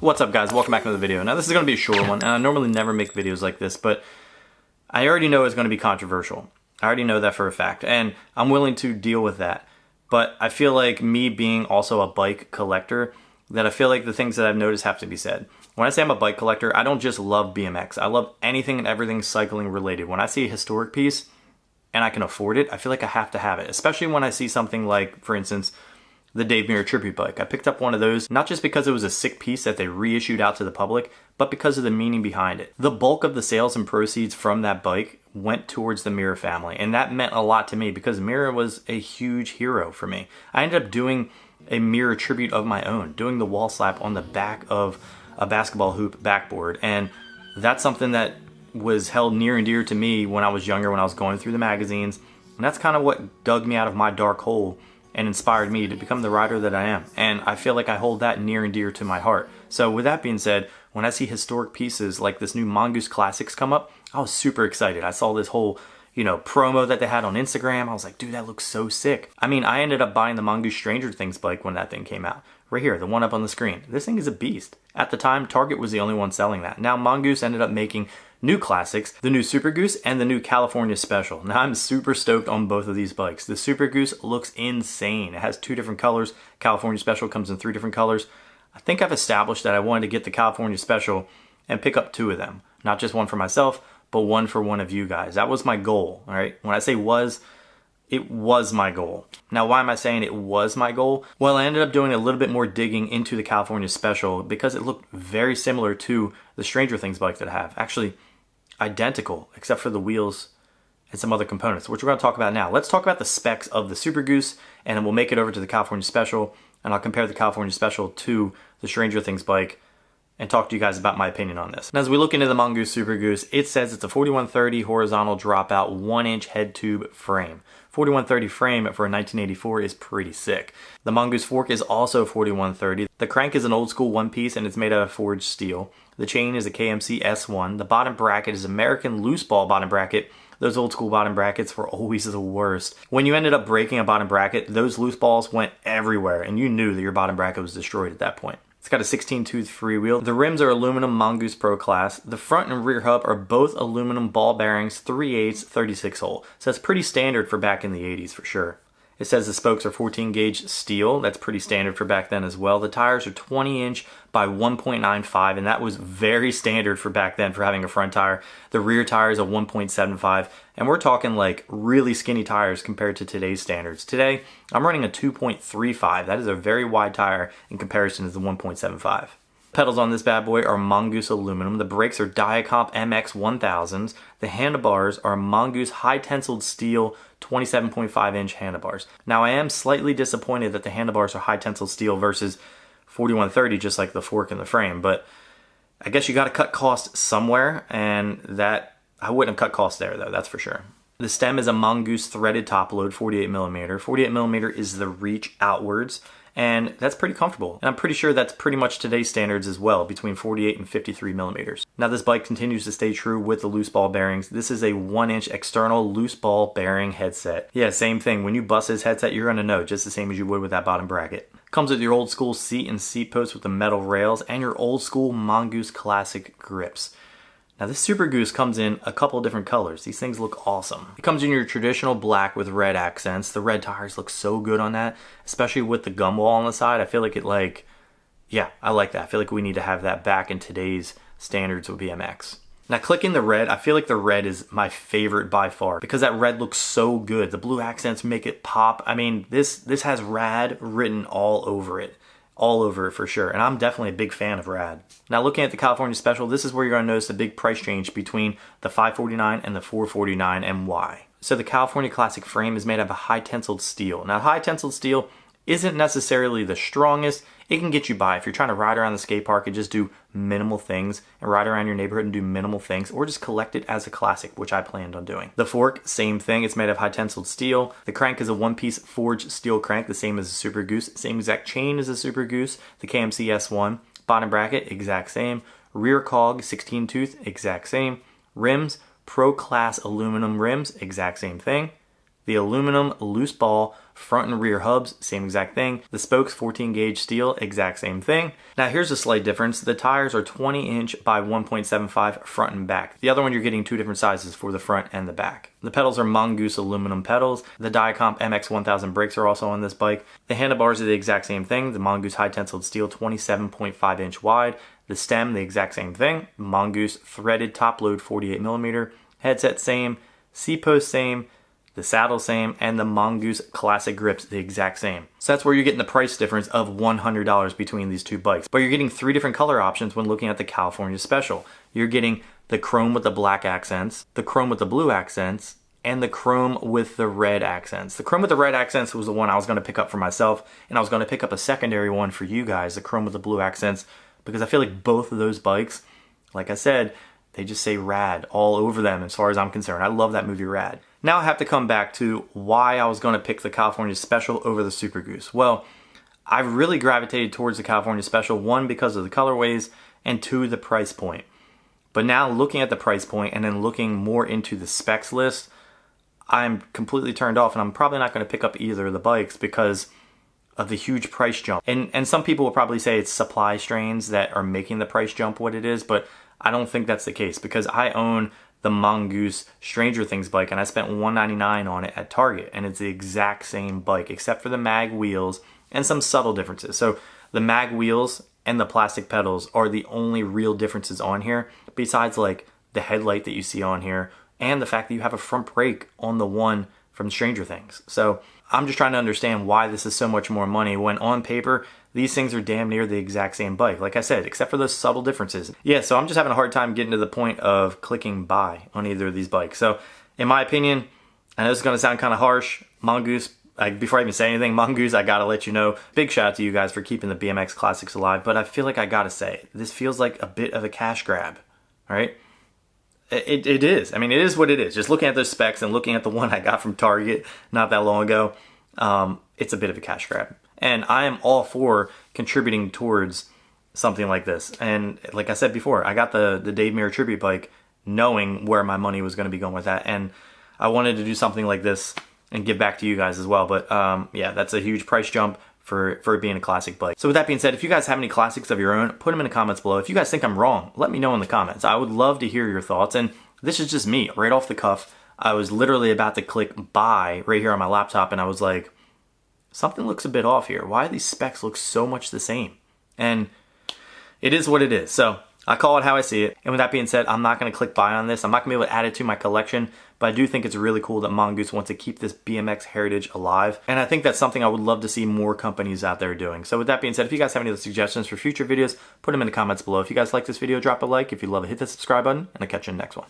What's up guys, welcome back to another video. Now this is going to be a short one, and I normally never make videos like this, but I already know it's going to be controversial. I already know that for a fact, and I'm willing to deal with that. But I feel like me being also a bike collector, that I feel like the things that I've noticed have to be said. When I say I'm a bike collector, I don't just love BMX. I love anything and everything cycling related. When I see a historic piece and I can afford it, I feel like I have to have it. Especially when I see something like, for instance, the Dave Mirra tribute bike. I picked up one of those, not just because it was a sick piece that they reissued out to the public, but because of the meaning behind it. The bulk of the sales and proceeds from that bike went towards the Mirra family, and that meant a lot to me because Mirra was a huge hero for me. I ended up doing a Mirra tribute of my own, doing the wall slap on the back of a basketball hoop backboard, and that's something that was held near and dear to me when I was younger, when I was going through the magazines, and that's kind of what dug me out of my dark hole and inspired me to become the rider that I am. And I feel like I hold that near and dear to my heart. So with that being said, when I see historic pieces like this new Mongoose Classics come up, I was super excited. I saw this whole, promo that they had on Instagram. I was like, dude, that looks so sick. I mean, I ended up buying the Mongoose Stranger Things bike when that thing came out. Right here, the one up on the screen. This thing is a beast. At the time, Target was the only one selling that. Now Mongoose ended up making new classics, the new Super Goose and the new California Special. Now I'm super stoked on both of these bikes. The Super Goose looks insane. It has 2 different colors. California Special comes in 3 different colors. I think I've established that I wanted to get the California Special and pick up 2 of them. Not just one for myself, but one for one of you guys. That was my goal, all right? When I say was, it was my goal. Now, why am I saying it was my goal? Well, I ended up doing a little bit more digging into the California Special because it looked very similar to the Stranger Things bike that I have. Actually, identical, except for the wheels and some other components, which we're going to talk about now. Let's talk about the specs of the Super Goose, and then we'll make it over to the California Special, and I'll compare the California Special to the Stranger Things bike and talk to you guys about my opinion on this. Now, as we look into the Mongoose Super Goose, it says it's a 4130 horizontal dropout 1-inch head tube frame. 4130 frame for a 1984 is pretty sick. The Mongoose fork is also 4130. The crank is an old school one piece and it's made out of forged steel. The chain is a KMC S1. The bottom bracket is American loose ball bottom bracket. Those old school bottom brackets were always the worst. When you ended up breaking a bottom bracket, those loose balls went everywhere and you knew that your bottom bracket was destroyed at that point. It's got a 16-tooth freewheel. The rims are aluminum Mongoose Pro Class. The front and rear hub are both aluminum ball bearings, 3/8 36 hole. So that's pretty standard for back in the 80s for sure. It says the spokes are 14 gauge steel. That's pretty standard for back then as well. The tires are 20-inch by 1.95, and that was very standard for back then for having a front tire. The rear tire is a 1.75, and we're talking like really skinny tires compared to today's standards. Today, I'm running a 2.35. That is a very wide tire in comparison to the 1.75. Pedals on this bad boy are Mongoose aluminum. The brakes are Diacomp MX 1000s. The handlebars are Mongoose high tensile steel 27.5-inch handlebars. Now I am slightly disappointed that the handlebars are high tensile steel versus 4130, just like the fork and the frame, but I guess you got to cut costs somewhere, and that I wouldn't have cut costs there though, that's for sure. The stem is a Mongoose threaded top load, 48mm. 48mm is the reach outwards, and that's pretty comfortable. And I'm pretty sure that's pretty much today's standards as well, between 48 and 53mm. Now this bike continues to stay true with the loose ball bearings. This is a 1-inch external loose ball bearing headset. Yeah, same thing. When you bust this headset, you're gonna know, just the same as you would with that bottom bracket. Comes with your old school seat and seat posts with the metal rails and your old school Mongoose Classic grips. Now this Super Goose comes in a couple of different colors. These things look awesome. It comes in your traditional black with red accents. The red tires look so good on that, especially with the gum wall on the side. I feel like I like that. I feel like we need to have that back in today's standards with BMX. Now clicking the red, I feel like the red is my favorite by far because that red looks so good. The blue accents make it pop. I mean, this has rad written all over it. All over it for sure, and I'm definitely a big fan of rad. Now looking at the California Special, this is where you're going to notice a big price change between the $549 and the $449, and why. So the California Classic frame is made out of a high tensile steel. Now high tensile steel isn't necessarily the strongest. It can get you by if you're trying to ride around the skate park and just do minimal things and ride around your neighborhood and do minimal things, or just collect it as a classic, which I planned on doing. The fork, same thing. It's made of high tensile steel. The crank is a one-piece forged steel crank, the same as the Super Goose. Same exact chain as the Super Goose, the KMC S1. Bottom bracket, exact same. Rear cog, 16-tooth, exact same. Rims, Pro Class aluminum rims, exact same thing. The aluminum loose ball front and rear hubs, same exact thing. The spokes 14 gauge steel, exact same thing. Now here's a slight difference. The tires are 20 inch by 1.75 front and back. The other one you're getting two different sizes for the front and the back. The pedals are mongoose aluminum pedals. The Diacomp MX 1000 brakes are also on this bike. The handlebars are the exact same thing. The mongoose high tensile steel 27.5 inch wide. The stem, the exact same thing. Mongoose threaded top load 48mm. Headset same. Seat post same. The saddle same, and the mongoose classic grips the exact same. So that's where you're getting the price difference of $100 between these two bikes. But you're getting three different color options when looking at the California Special. You're getting the chrome with the black accents, the chrome with the blue accents, and the chrome with the red accents. The chrome with the red accents was the one I was going to pick up for myself, and I was going to pick up a secondary one for you guys, the chrome with the blue accents, because I feel like both of those bikes, like I said, they just say rad all over them as far as I'm concerned. I love that movie Rad. Now I have to come back to why I was going to pick the California Special over the Super Goose. Well, I really gravitated towards the California Special, one, because of the colorways, and two, the price point. But now looking at the price point and then looking more into the specs list, I'm completely turned off, and I'm probably not going to pick up either of the bikes because of the huge price jump. And some people will probably say it's supply strains that are making the price jump what it is, but I don't think that's the case because I own the Mongoose Stranger Things bike and I spent $199 on it at Target, and it's the exact same bike except for the mag wheels and some subtle differences. So the mag wheels and the plastic pedals are the only real differences on here, besides like the headlight that you see on here and the fact that you have a front brake on the one from Stranger Things. So I'm just trying to understand why this is so much more money when on paper these things are damn near the exact same bike, like I said, except for those subtle differences. Yeah, so I'm just having a hard time getting to the point of clicking buy on either of these bikes. So in my opinion, I know this is going to sound kind of harsh, Mongoose, before I even say anything, Mongoose, I gotta let you know, big shout out to you guys for keeping the BMX classics alive, but I feel like I gotta say, this feels like a bit of a cash grab, all right? It is. I mean, it is what it is. Just looking at those specs and looking at the one I got from Target not that long ago, it's a bit of a cash grab. And I am all for contributing towards something like this. And like I said before, I got the Dave Mirra tribute bike knowing where my money was going to be going with that. And I wanted to do something like this and give back to you guys as well. But yeah, that's a huge price jump for it being a classic bike. So with that being said, if you guys have any classics of your own, put them in the comments below. If you guys think I'm wrong, let me know in the comments. I would love to hear your thoughts. And this is just me, right off the cuff. I was literally about to click buy right here on my laptop, and I was like, something looks a bit off here. Why do these specs look so much the same? And it is what it is. So I call it how I see it. And with that being said, I'm not going to click buy on this. I'm not going to be able to add it to my collection, but I do think it's really cool that Mongoose wants to keep this BMX heritage alive. And I think that's something I would love to see more companies out there doing. So with that being said, if you guys have any other suggestions for future videos, put them in the comments below. If you guys like this video, drop a like. If you love it, hit the subscribe button, and I'll catch you in the next one.